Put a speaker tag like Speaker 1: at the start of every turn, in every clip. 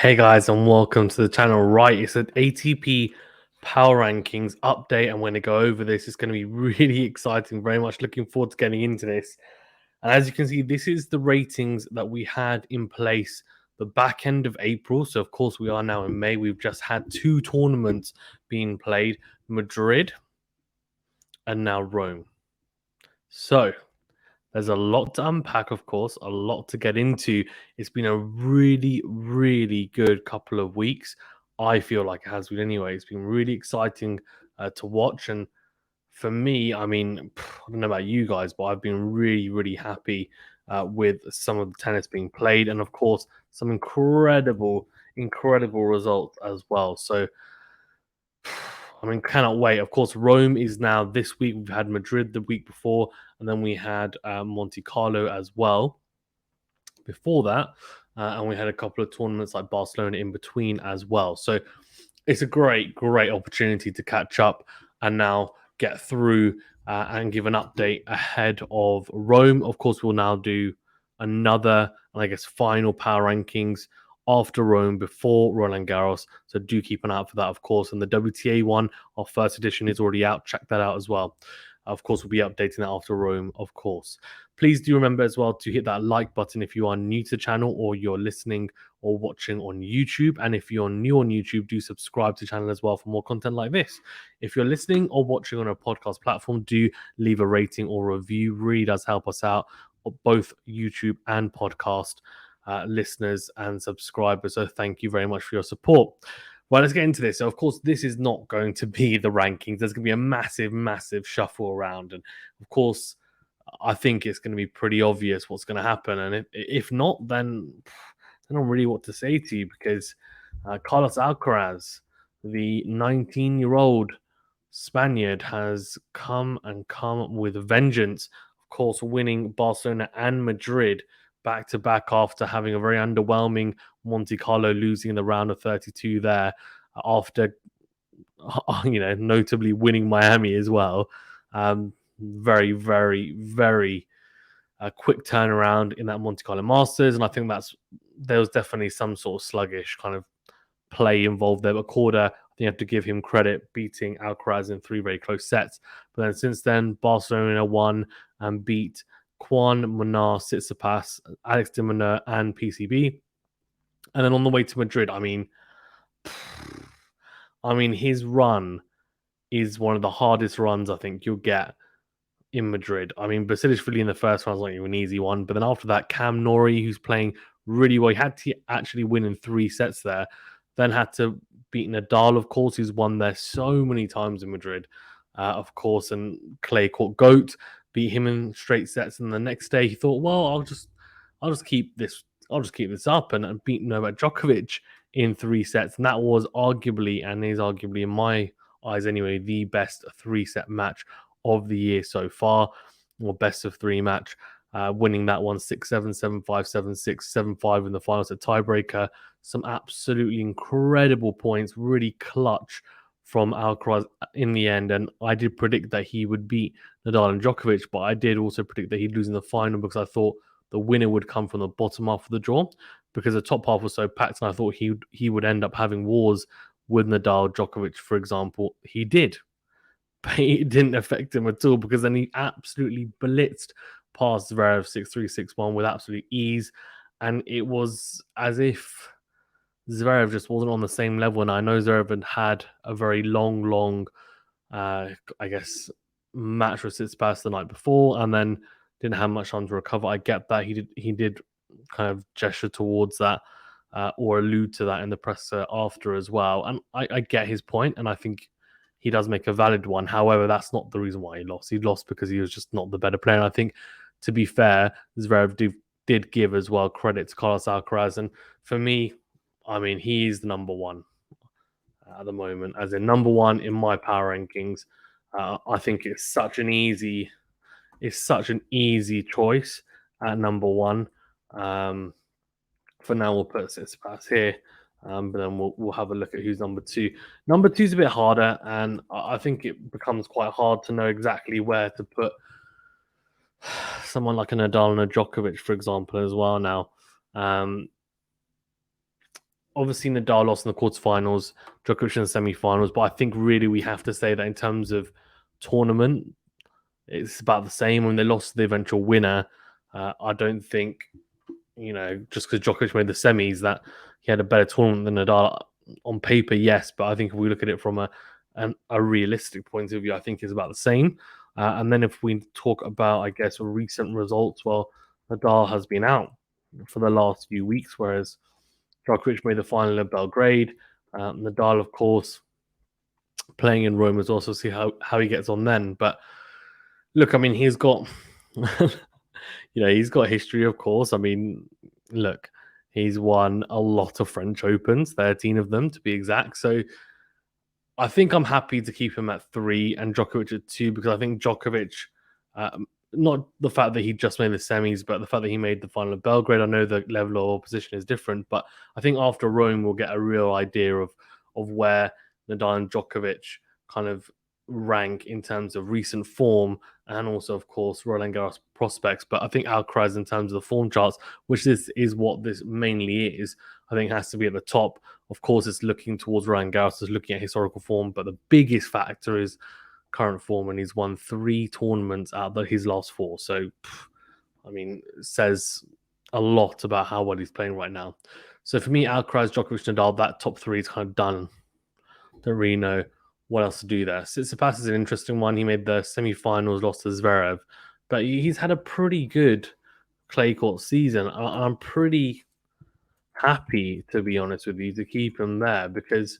Speaker 1: Hey guys, and welcome to the channel. Right, it's an ATP Power Rankings update. I'm going to go over this. It's going to be really exciting. Very much looking forward to getting into this. And as you can see, this is the ratings that we had in place the back end of April. So, of course, we are now in May. We've just had two tournaments being played, Madrid and now Rome. So, there's a lot to unpack, of course, a lot to get into. It's been a really, really good couple of weeks. I feel like it has been anyway. It's been really exciting to watch. And for me, I mean, I don't know about you guys, but I've been really, really happy with some of the tennis being played. And of course, some incredible, incredible results as well. So, I mean, cannot wait. Of course, Rome is now this week. We've had Madrid the week before, and then we had Monte Carlo as well before that. And we had a couple of tournaments like Barcelona in between as well. So it's a great, great opportunity to catch up and now get through and give an update ahead of Rome. Of course, we'll now do another, I guess, final power rankings after Rome before Roland Garros. So do keep an eye out for that, of course. And the WTA one, our first edition, is already out. Check that out as well. Of course, we'll be updating that after Rome, of course. Please do remember as well to hit that like button if you are new to the channel or you're listening or watching on YouTube. And if you're new on YouTube, do subscribe to the channel as well for more content like this. If you're listening or watching on a podcast platform, do leave a rating or review. Really does help us out, both YouTube and podcast listeners and subscribers. So thank you very much for your support. Well, let's get into this. So, of course, this is not going to be the rankings. There's going to be a massive, massive shuffle around. And, of course, I think it's going to be pretty obvious what's going to happen. And if not, then I don't know really what to say to you because Carlos Alcaraz, the 19-year-old Spaniard, has come with vengeance. Of course, winning Barcelona and Madrid back to back after having a very underwhelming Monte Carlo, losing in the round of 32 there after, notably winning Miami as well. Very, very, very quick turnaround in that Monte Carlo Masters. And I think there was definitely some sort of sluggish kind of play involved there. But Korda, I think you have to give him credit, beating Alcaraz in 3 very close sets. But then since then, Barcelona won and beat Juan Munar, Tsitsipas, Alex de Minaur, and PCB. And then on the way to Madrid, I mean, his run is one of the hardest runs I think you'll get in Madrid. I mean, Basilashvili in the first round was like an easy one, but then after that, Cam Norrie, who's playing really well, he had to actually win in 3 sets there, then had to beat Nadal, of course, who's won there so many times in Madrid, of course, and clay court goat, beat him in straight sets, and the next day he thought, well, I'll just keep this up and beat Novak Djokovic in 3 sets, and that was arguably, and is arguably in my eyes anyway, the best 3-set match of the year so far, or best of 3 match, winning that one 6-7, 7-5, 7-6, 7-5 in the finals at tiebreaker. Some absolutely incredible points, really clutch from Alcaraz in the end. And I did predict that he would beat Nadal and Djokovic, but I did also predict that he'd lose in the final because I thought the winner would come from the bottom half of the draw because the top half was so packed, and I thought he would end up having wars with Nadal, Djokovic, for example. He did. But it didn't affect him at all because then he absolutely blitzed past Zverev 6-3, 6-1 with absolute ease. And it was as if Zverev just wasn't on the same level. And I know Zverev had a very long, I guess, match with Tsitsipas the night before and then didn't have much time to recover. I get that. He did kind of gesture towards that or allude to that in the presser after as well. And I get his point, and I think he does make a valid one. However, that's not the reason why he lost. He lost because he was just not the better player. And I think, to be fair, Zverev did give as well credit to Carlos Alcaraz. And for me, I mean, he's the number one at the moment, as in number one in my power rankings. I think it's such an easy choice at number one. For now, we'll put Tsitsipas here. But then we'll have a look at who's number 2. Number 2 is a bit harder, and I think it becomes quite hard to know exactly where to put someone like a Nadal and a Djokovic, for example, as well now. obviously Nadal lost in the quarterfinals, Djokovic in the semi-finals, but I think really we have to say that in terms of tournament, it's about the same. When they lost to the eventual winner, I don't think, just because Djokovic made the semis, that he had a better tournament than Nadal on paper, yes, but I think if we look at it from a realistic point of view, I think it's about the same. And then if we talk about, I guess, recent results, well, Nadal has been out for the last few weeks, whereas Djokovic made the final in Belgrade. Nadal, of course, playing in Rome as well, so see how he gets on then. But look, I mean, he's got, he's got history, of course. I mean, look, he's won a lot of French Opens, 13 of them to be exact. So I think I'm happy to keep him at 3 and Djokovic at 2, because I think Djokovic, not the fact that he just made the semis, but the fact that he made the final of Belgrade. I know the level of opposition is different, but I think after Rome we'll get a real idea of where Nadal and Djokovic kind of rank in terms of recent form, and also, of course, Roland Garros prospects. But I think Alcaraz, in terms of the form charts, which this is what this mainly is, I think has to be at the top. Of course, it's looking towards Roland Garros, it's looking at historical form, but the biggest factor is current form, and he's won 3 tournaments out of his last 4. So, I mean, it says a lot about how well he's playing right now. So for me, Alcaraz, Djokovic, Nadal, that top 3 is kind of done. Don't really know what else to do there. Tsitsipas is an interesting one. He made the semi-finals, lost to Zverev, but he's had a pretty good clay court season. I'm pretty happy, to be honest with you, to keep him there, because,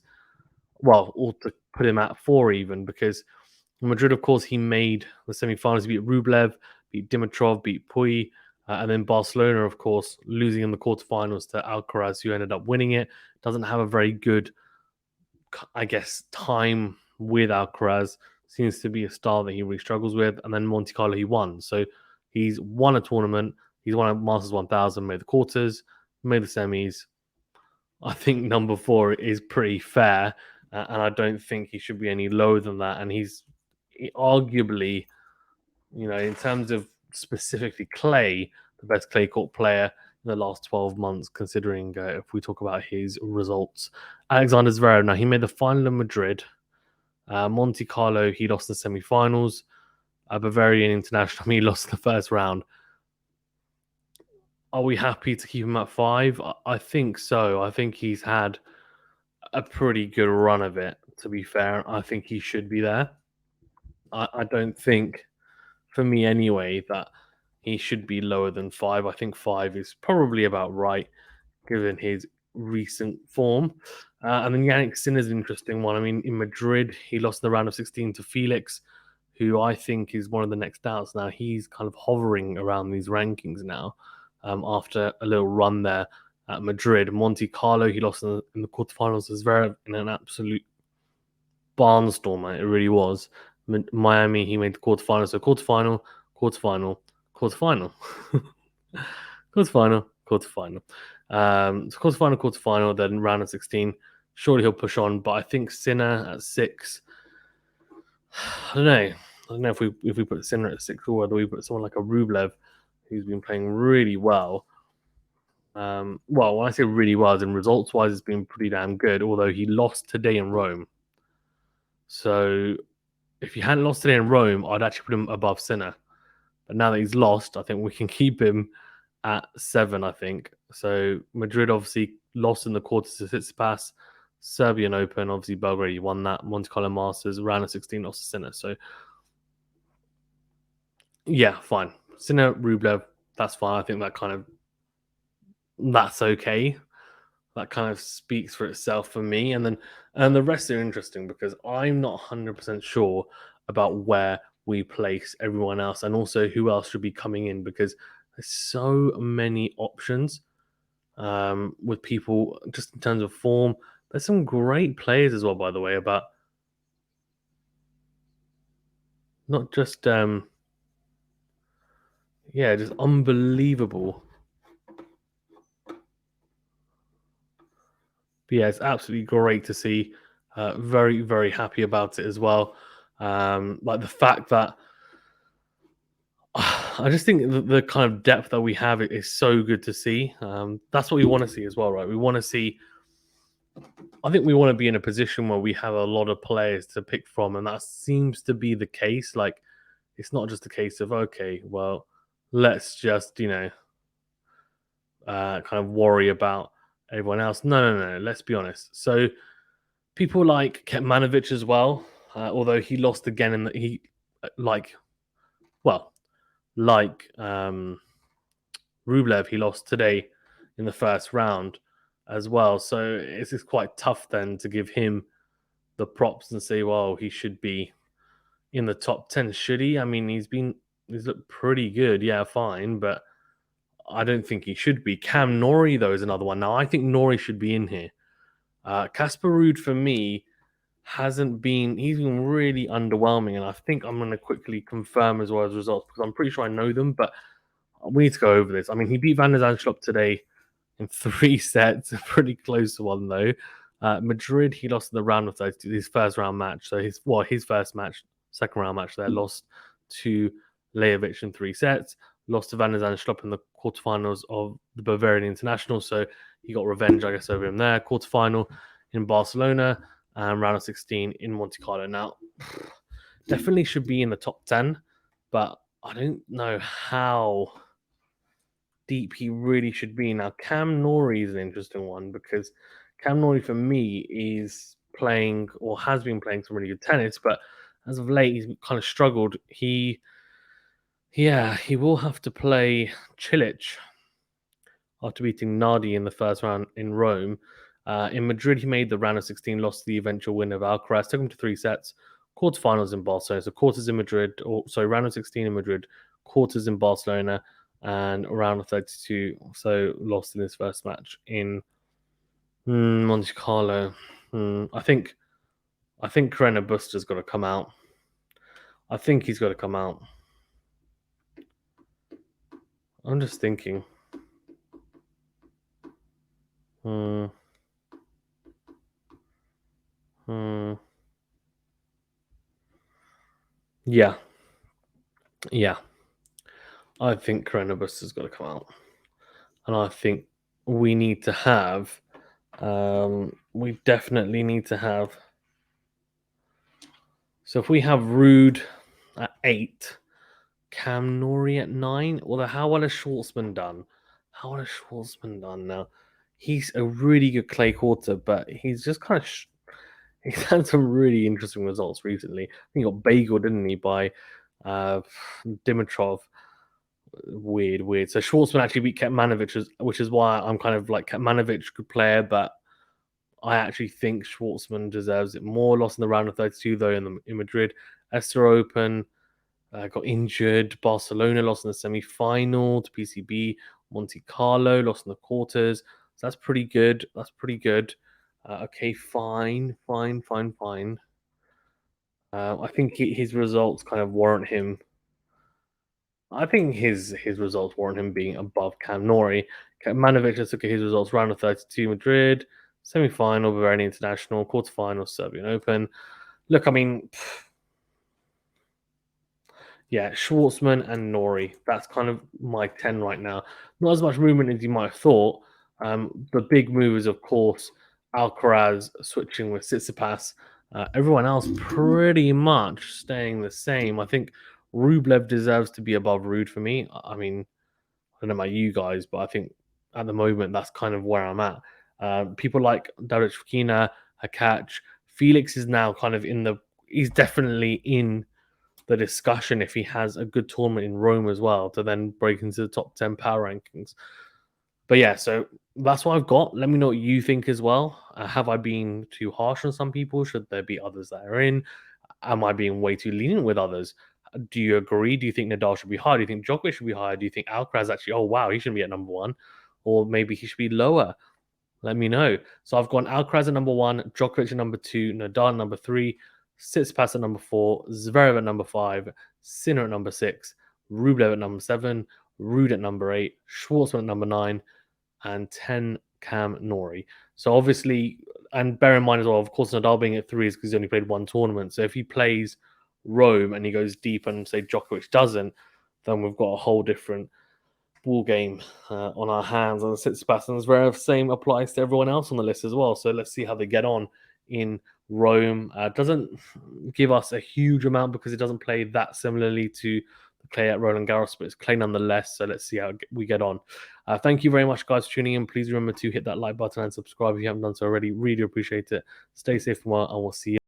Speaker 1: well, or to put him at 4 even, because Madrid, of course, he made the semi-finals. He beat Rublev, beat Dimitrov, beat Puy, and then Barcelona, of course, losing in the quarterfinals to Alcaraz, who ended up winning it. Doesn't have a very good, I guess, time with Alcaraz. Seems to be a style that he really struggles with. And then Monte Carlo, he won. So he's won a tournament. He's won a Masters 1000, made the quarters, made the semis. I think number 4 is pretty fair, and I don't think he should be any lower than that. And he's arguably, in terms of specifically clay, the best clay court player in the last 12 months, considering if we talk about his results. Alexander Zverev, now he made the final in Madrid. Monte Carlo, he lost the semi-finals. Bavarian International, he lost the first round. Are we happy to keep him at 5? I think so. I think he's had a pretty good run of it, to be fair. I think he should be there. I don't think, for me anyway, that he should be lower than 5. I think 5 is probably about right, given his recent form. And then Yannick Sinner's an interesting one. I mean, in Madrid, he lost in the round of 16 to Felix, who I think is one of the next doubts. Now, he's kind of hovering around these rankings now, after a little run there at Madrid. Monte Carlo, he lost in the quarterfinals as Zverev in an absolute barnstormer. It really was. Miami, he made the quarterfinal. So quarterfinal, quarterfinal, quarterfinal, quarterfinal, quarterfinal. So quarterfinal, then round of 16. Surely he'll push on, but I think Sinner at 6. I don't know if we put Sinner at 6, or whether we put someone like a Rublev, who's been playing really well. Well, when I say really well, as in results-wise, it's been pretty damn good, although he lost today in Rome. So if he hadn't lost today in Rome, I'd actually put him above Sinner. But now that he's lost, I think we can keep him at 7, I think. So Madrid obviously lost in the quarters to Tsitsipas. Serbian Open, obviously Belgrade, he won that. Monte Carlo Masters, round of 16, lost to Sinner. So yeah, fine. Sinner, Rublev, that's fine. I think that's okay. That kind of speaks for itself for me. And the rest are interesting, because I'm not 100% sure about where we place everyone else, and also who else should be coming in, because there's so many options with people just in terms of form. There's some great players as well, by the way, about not just just unbelievable. But yeah, it's absolutely great to see. Very, very happy about it as well. Like the fact that I just think the kind of depth that we have is so good to see. That's what we want to see as well, right? We want to see I think we want to be in a position where we have a lot of players to pick from, and that seems to be the case. Like, it's not just a case of, okay, well, let's just, kind of worry about everyone else. No, no, no. Let's be honest. So people like Kekmanovic as well, although he lost again in the he like well like Rublev, he lost today in the first round as well. So it's just quite tough then to give him the props and say, well, he should be in the top 10. Should he? I mean, he's looked pretty good. Yeah, fine, but I don't think he should be. Cam Norrie, though, is another one. Now, I think Norrie should be in here. Casper Ruud, for me, he's been really underwhelming, and I think I'm going to quickly confirm as well as results because I'm pretty sure I know them, but we need to go over this. I mean, he beat Van der Zandschulp today in 3 sets, a pretty close one though. Madrid, he lost in the round of 32, his first round match. So his first match, second round match there, lost to Lejovic in 3 sets, lost to Van der Zandschulp in the quarterfinals of the Bavarian International. So he got revenge, I guess, over him there. Quarterfinal in Barcelona and round of 16 in Monte Carlo. Now, definitely should be in the top 10, but I don't know how deep he really should be. Now, Cam Norrie is an interesting one because Cam Norrie, for me, is playing or has been playing some really good tennis, but as of late, he's kind of struggled. He will have to play Cilic after beating Nardi in the first round in Rome. In Madrid, he made the round of 16, lost to the eventual winner of Alcaraz, took him to 3 sets, quarterfinals in Barcelona. So quarters in Madrid, round of 16 in Madrid, quarters in Barcelona, and round of 32. So lost in his first match in Monte Carlo. I think Carreño Busta's got to come out. I think he's got to come out. I'm just thinking. Yeah. Yeah. I think Carreño Busta's got to come out. And I think we need to have we definitely need to have. So if we have Rude at 8, Cam Norrie at 9, although how well has Schwartzman done? How well has Schwartzman done now? He's a really good clay quarter, but he's just kind of he's had some really interesting results recently. I think he got bageled, didn't he, by Dimitrov? Weird. So Schwartzman actually beat Kekmanovic, which is why I'm kind of like Kekmanovic, good player, but I actually think Schwartzman deserves it more. Lost in the round of 32 though in Madrid. Esther Open got injured. Barcelona lost in the semi-final to PCB. Monte Carlo lost in the quarters. So that's pretty good. Okay, fine. I think his results kind of warrant him. I think his results warrant him being above Cam Norrie. Manovic just took his results round of 32 Madrid, semi-final Bavarian International, quarterfinal Serbian Open. Look, I mean, yeah, Schwartzman and Norrie. That's kind of my 10 right now. Not as much movement as you might have thought. The big move is, of course, Alcaraz switching with Tsitsipas. Everyone else pretty much staying the same. I think Rublev deserves to be above Ruud for me. I mean, I don't know about you guys, but I think at the moment that's kind of where I'm at. People like Daric Fokina, Hakac, Felix is now kind of he's definitely in the discussion if he has a good tournament in Rome as well to then break into the top 10 power rankings. But yeah, so that's what I've got. Let me know what you think as well. Have I been too harsh on some people? Should there be others that are in? Am I being way too lenient with others? Do you agree? Do you think Nadal should be higher? Do you think Djokovic should be higher? Do you think Alcaraz actually, oh wow, he shouldn't be at number 1? Or maybe he should be lower? Let me know. So I've gone Alcaraz at number 1, Djokovic at number 2, Nadal at number 3, Tsitsipas at number 4, Zverev at number 5, Sinner at number 6, Rublev at number 7, Ruud at number 8, Schwartzman at number 9, and 10 Cam Norrie. So obviously, and bear in mind as well, of course, Nadal being at 3 is because he's only played 1 tournament. So if he plays Rome and he goes deep and say Djokovic doesn't, then we've got a whole different ball game on our hands. And Tsitsipas and Zverev, same applies to everyone else on the list as well. So let's see how they get on in Rome. Doesn't give us a huge amount because it doesn't play that similarly to the play at Roland Garros, but it's clay nonetheless. So let's see how we get on. Thank you very much, guys, for tuning in. Please remember to hit that like button and subscribe if you haven't done so already. Really appreciate it. Stay safe and well, and we'll see you.